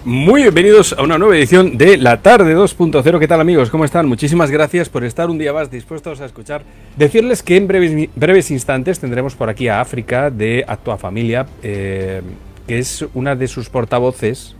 Muy bienvenidos a una nueva edición de La Tarde 2.0. ¿Qué tal, amigos? ¿Cómo están? Muchísimas gracias por estar un día más dispuestos a escuchar. Decirles que en breves instantes tendremos por aquí a África de Actua Familia, que es una de sus portavoces,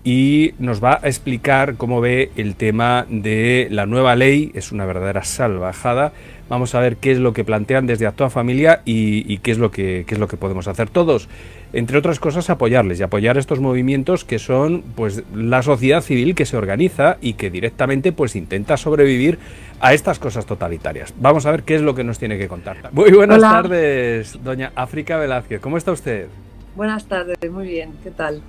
y nos va a explicar cómo ve el tema de la nueva ley. Es una verdadera salvajada. Vamos a ver qué es lo que plantean desde Actua Familia y qué es lo que podemos hacer todos. Entre otras cosas, apoyarles y apoyar estos movimientos que son, pues, la sociedad civil que se organiza y que directamente, pues, intenta sobrevivir a estas cosas totalitarias. Vamos a ver qué es lo que nos tiene que contar. Muy buenas tardes, doña África Velázquez. ¿Cómo está usted? Buenas tardes, muy bien. ¿Qué tal?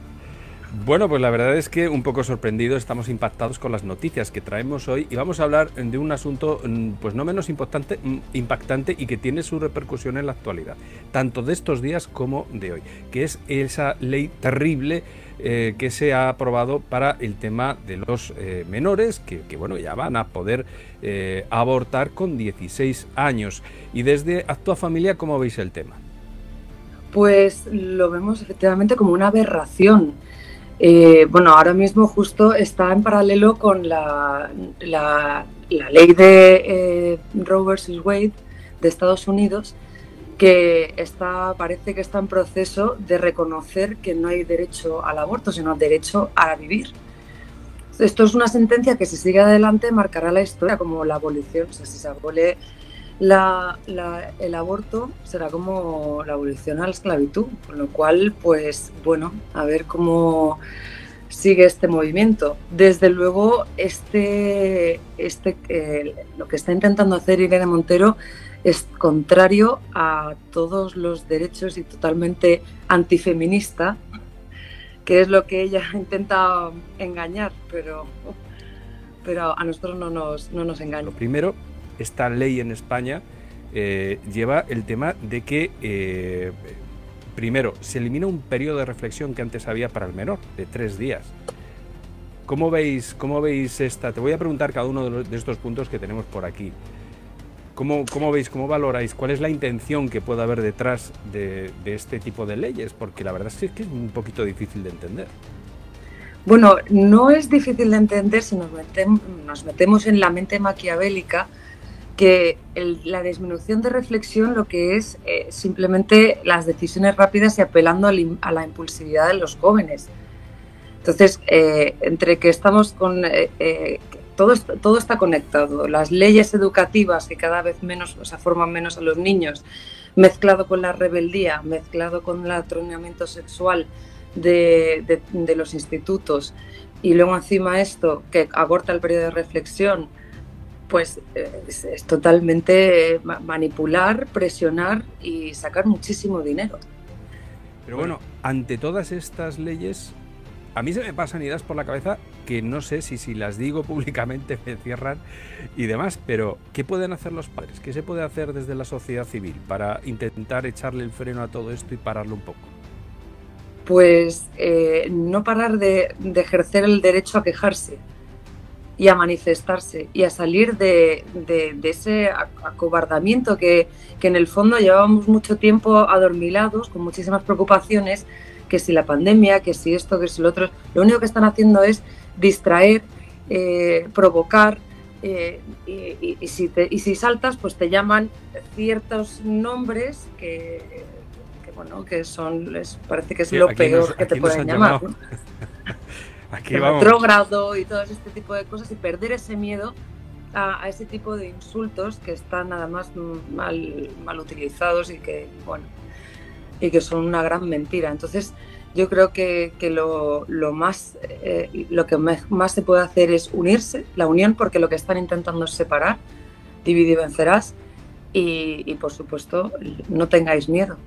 Bueno, pues la verdad es que un poco sorprendidos, estamos impactados con las noticias que traemos hoy y vamos a hablar de un asunto pues no menos impactante y que tiene su repercusión en la actualidad, tanto de estos días como de hoy, que es esa ley terrible que se ha aprobado para el tema de los menores, que bueno, ya van a poder abortar con 16 años. Y desde Actua Familia, ¿cómo veis el tema? Pues lo vemos efectivamente como una aberración. Bueno, ahora mismo justo está en paralelo con la ley de Roe versus Wade de Estados Unidos, que parece que está en proceso de reconocer que no hay derecho al aborto, sino derecho a vivir. Esto es una sentencia que, si sigue adelante, marcará la historia como la abolición. O sea, si se abole el aborto, será como la abolición a la esclavitud, con lo cual, pues bueno, a ver cómo sigue este movimiento. Desde luego, lo que está intentando hacer Irene Montero es contrario a todos los derechos y totalmente antifeminista, que es lo que ella intenta engañar, pero a nosotros no nos engaña. Lo primero, esta ley en España lleva el tema de que, primero, se elimina un periodo de reflexión que antes había para el menor, de 3 días. ¿Cómo veis esta? Te voy a preguntar cada uno de estos puntos que tenemos por aquí. ¿Cómo veis, cómo valoráis, cuál es la intención que puede haber detrás de este tipo de leyes? Porque la verdad es que es un poquito difícil de entender. Bueno, no es difícil de entender si nos metemos en la mente maquiavélica, que la disminución de reflexión lo que es simplemente las decisiones rápidas y apelando a la impulsividad de los jóvenes. Entonces, entre que estamos con... todo está conectado. Las leyes educativas que cada vez menos, o sea, forman menos a los niños, mezclado con la rebeldía, mezclado con el atronamiento sexual de los institutos, y luego encima esto que acorta el periodo de reflexión, pues es totalmente manipular, presionar y sacar muchísimo dinero. Pero bueno, ante todas estas leyes, a mí se me pasan ideas por la cabeza que no sé si las digo públicamente me cierran y demás, pero ¿qué pueden hacer los padres? ¿Qué se puede hacer desde la sociedad civil para intentar echarle el freno a todo esto y pararlo un poco? Pues no parar de ejercer el derecho a quejarse y a manifestarse y a salir de ese acobardamiento que en el fondo llevábamos mucho tiempo adormilados, con muchísimas preocupaciones, que si la pandemia, que si esto, que si lo otro. Lo único que están haciendo es distraer, provocar, y si saltas, pues te llaman ciertos nombres que parece que es lo peor que te pueden llamar, ¿no? Retrógrado y todo este tipo de cosas, y perder ese miedo a ese tipo de insultos que están nada más mal utilizados y que son una gran mentira. Entonces yo creo que lo que más se puede hacer es unirse, la unión, porque lo que están intentando es separar, divide y vencerás, y por supuesto no tengáis miedo.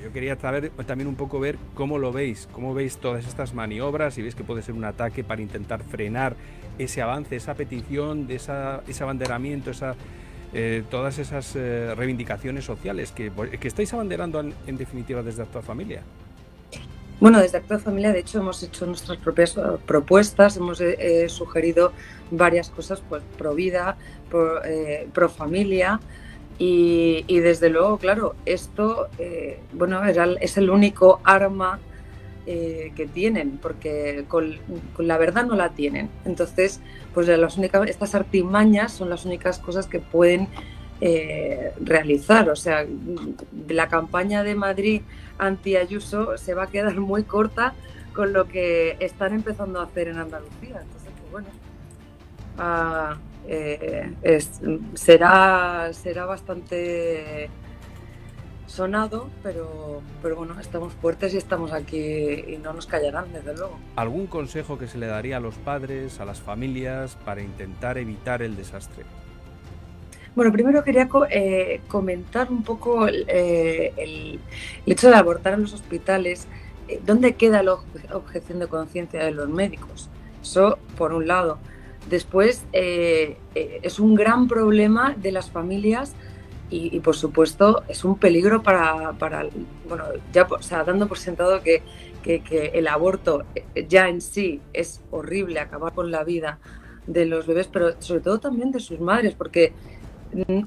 Yo quería saber también un poco, ver cómo lo veis, cómo veis todas estas maniobras, si veis que puede ser un ataque para intentar frenar ese avance, esa petición, de ese abanderamiento, todas esas reivindicaciones sociales que estáis abanderando en definitiva desde Actua Familia. Bueno, desde Actua Familia, de hecho, hemos hecho nuestras propias propuestas, hemos sugerido varias cosas, pues pro vida, pro familia. Y desde luego, claro, esto es el único arma que tienen, porque con la verdad no la tienen. Entonces, pues estas artimañas son las únicas cosas que pueden realizar. O sea, la campaña de Madrid anti-Ayuso se va a quedar muy corta con lo que están empezando a hacer en Andalucía. Entonces, pues bueno, será bastante sonado, pero bueno, estamos fuertes y estamos aquí y no nos callarán, desde luego. ¿Algún consejo que se le daría a los padres, a las familias, para intentar evitar el desastre? Bueno, primero quería comentar un poco el hecho de abortar en los hospitales. ¿Dónde queda la objeción de conciencia de los médicos? Eso, por un lado. Después, es un gran problema de las familias y por supuesto, es un peligro para bueno, ya, o sea, dando por sentado que el aborto ya en sí es horrible, acabar con la vida de los bebés, pero sobre todo también de sus madres, porque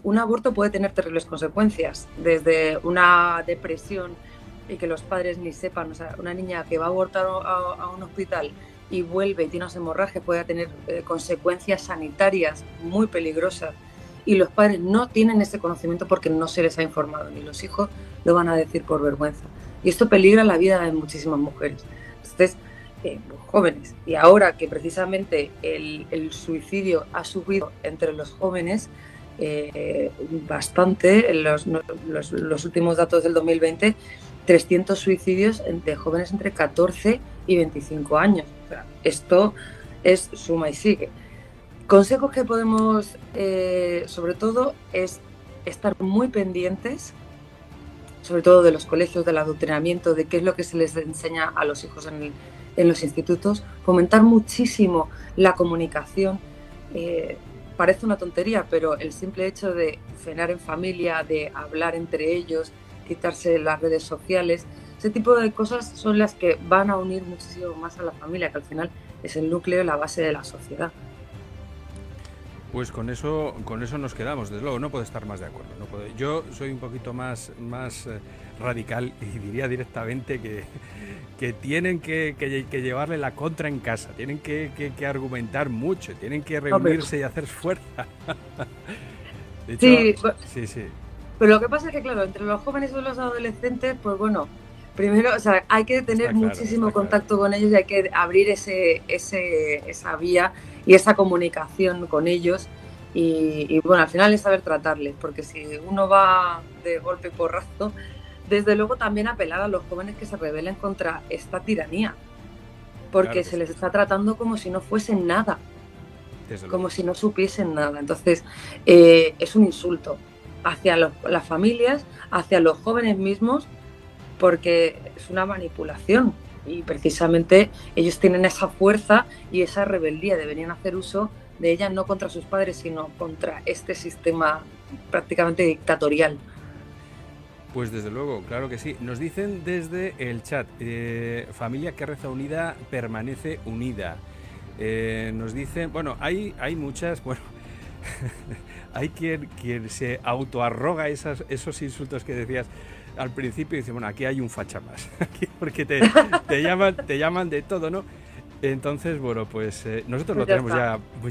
un aborto puede tener terribles consecuencias, desde una depresión y que los padres ni sepan. O sea, una niña que va a abortar a un hospital y vuelve y tiene unas hemorragias puede tener consecuencias sanitarias muy peligrosas, y los padres no tienen ese conocimiento porque no se les ha informado, ni los hijos lo van a decir por vergüenza. Y esto peligra la vida de muchísimas mujeres. Entonces, jóvenes, y ahora que precisamente el suicidio ha subido entre los jóvenes bastante, en los últimos datos del 2020, 300 suicidios de jóvenes entre 14 y 25 años. O sea, esto es suma y sigue. Consejos que podemos, sobre todo, es estar muy pendientes, sobre todo de los colegios, del adoctrinamiento, de qué es lo que se les enseña a los hijos en los institutos, fomentar muchísimo la comunicación. Parece una tontería, pero el simple hecho de cenar en familia, de hablar entre ellos, quitarse las redes sociales, ese tipo de cosas son las que van a unir muchísimo más a la familia, que al final es el núcleo y la base de la sociedad. Pues con eso nos quedamos, desde luego, no puedo estar más de acuerdo. No puedo. Yo soy un poquito más radical y diría directamente que tienen que llevarle la contra en casa, tienen que argumentar mucho, tienen que reunirse y hacer fuerza. De hecho, sí. Pero lo que pasa es que, claro, entre los jóvenes y los adolescentes, pues bueno, primero, o sea, hay que tener muchísimo contacto con ellos y hay que abrir esa vía y esa comunicación con ellos. Y bueno, al final es saber tratarles, porque si uno va de golpe y porrazo, desde luego también apelar a los jóvenes que se rebelen contra esta tiranía, porque se les está tratando como si no fuesen nada, como si no supiesen nada. Entonces, es un insulto hacia las familias, hacia los jóvenes mismos, porque es una manipulación y precisamente ellos tienen esa fuerza y esa rebeldía, deberían hacer uso de ella no contra sus padres, sino contra este sistema prácticamente dictatorial. Pues desde luego, claro que sí. Nos dicen desde el chat, familia que reza unida permanece unida. Nos dicen, bueno, hay muchas, bueno, hay quien se autoarroga esos insultos que decías al principio y dice, bueno, aquí hay un facha más, porque te llaman de todo, ¿no? Entonces, bueno, pues nosotros lo tenemos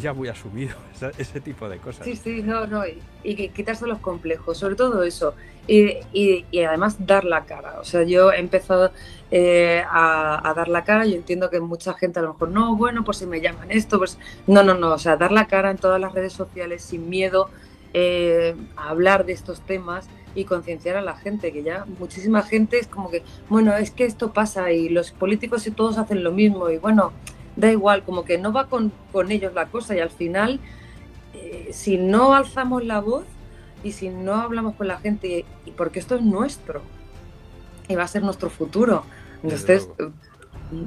ya muy asumido, ese tipo de cosas. Sí, no, y quitarse los complejos, sobre todo eso, y además dar la cara. O sea, yo he empezado a dar la cara. Yo entiendo que mucha gente a lo mejor, no, bueno, pues si me llaman esto, pues no, o sea, dar la cara en todas las redes sociales sin miedo a hablar de estos temas y concienciar a la gente, que ya muchísima gente es como que, bueno, es que esto pasa y los políticos y todos hacen lo mismo y bueno, da igual, como que no va con ellos la cosa y al final, si no alzamos la voz y si no hablamos con la gente, y porque esto es nuestro y va a ser nuestro futuro, entonces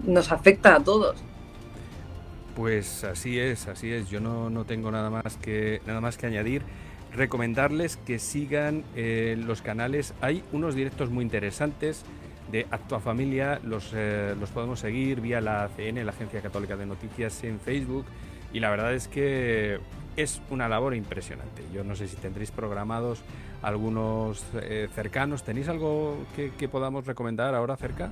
nos afecta a todos. Pues así es, yo no tengo nada más que añadir. Recomendarles que sigan los canales. Hay unos directos muy interesantes de Actua Familia, los podemos seguir vía la ACN, la Agencia Católica de Noticias, en Facebook, y la verdad es que es una labor impresionante. Yo no sé si tendréis programados algunos cercanos. ¿Tenéis algo que podamos recomendar ahora cerca?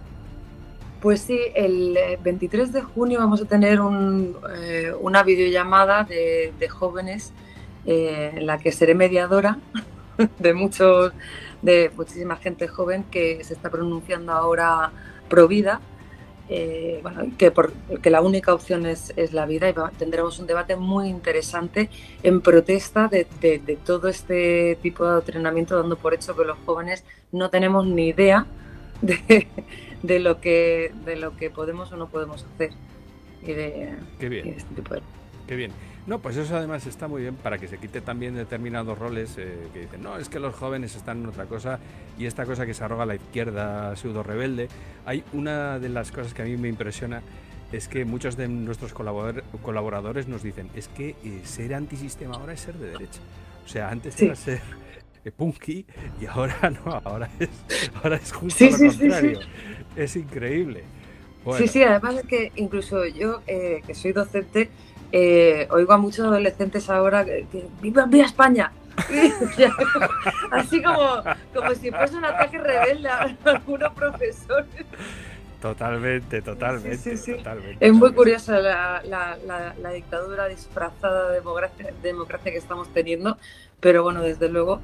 Pues sí, el 23 de junio vamos a tener una videollamada de jóvenes en la que seré mediadora de muchísima gente joven que se está pronunciando ahora pro vida. Bueno, que la única opción es la vida, y tendremos un debate muy interesante en protesta de todo este tipo de adoctrinamiento, dando por hecho que los jóvenes no tenemos ni idea de lo que podemos o no podemos hacer. Qué bien. Y de este tipo de... Qué bien. No, pues eso además está muy bien para que se quite también determinados roles que dicen, no, es que los jóvenes están en otra cosa y esta cosa que se arroga la izquierda pseudo rebelde. Hay una de las cosas que a mí me impresiona es que muchos de nuestros colaboradores nos dicen, es que ser antisistema ahora es ser de derecha. O sea, antes era ser punky y ahora no, ahora es justo lo contrario. Es increíble. Bueno. Sí, además es que incluso yo, que soy docente, oigo a muchos adolescentes ahora que ¡viva España! Así como si fuese un ataque rebelde a algunos profesores. Totalmente. Sí. Es muy curiosa la dictadura disfrazada de democracia que estamos teniendo, pero bueno, desde luego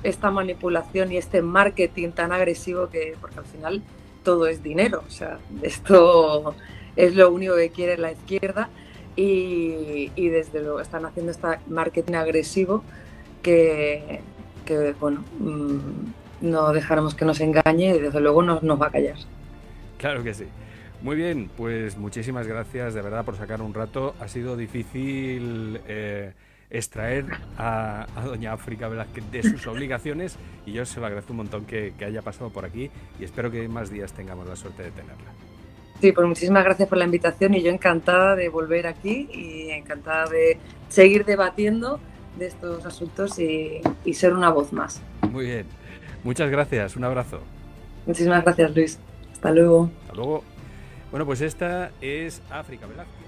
esta manipulación y este marketing tan agresivo porque al final todo es dinero, o sea, esto es lo único que quiere la izquierda y desde luego están haciendo este marketing agresivo que bueno, no dejaremos que nos engañe y desde luego nos va a callar. Claro que sí. Muy bien, pues muchísimas gracias de verdad por sacar un rato. Ha sido difícil extraer a doña África Velázquez de sus obligaciones y yo se lo agradezco un montón que haya pasado por aquí y espero que más días tengamos la suerte de tenerla. Sí, pues muchísimas gracias por la invitación y yo encantada de volver aquí y encantada de seguir debatiendo de estos asuntos y ser una voz más. Muy bien, muchas gracias, un abrazo. Muchísimas gracias, Luis. Hasta luego. Hasta luego. Bueno, pues esta es África Velázquez.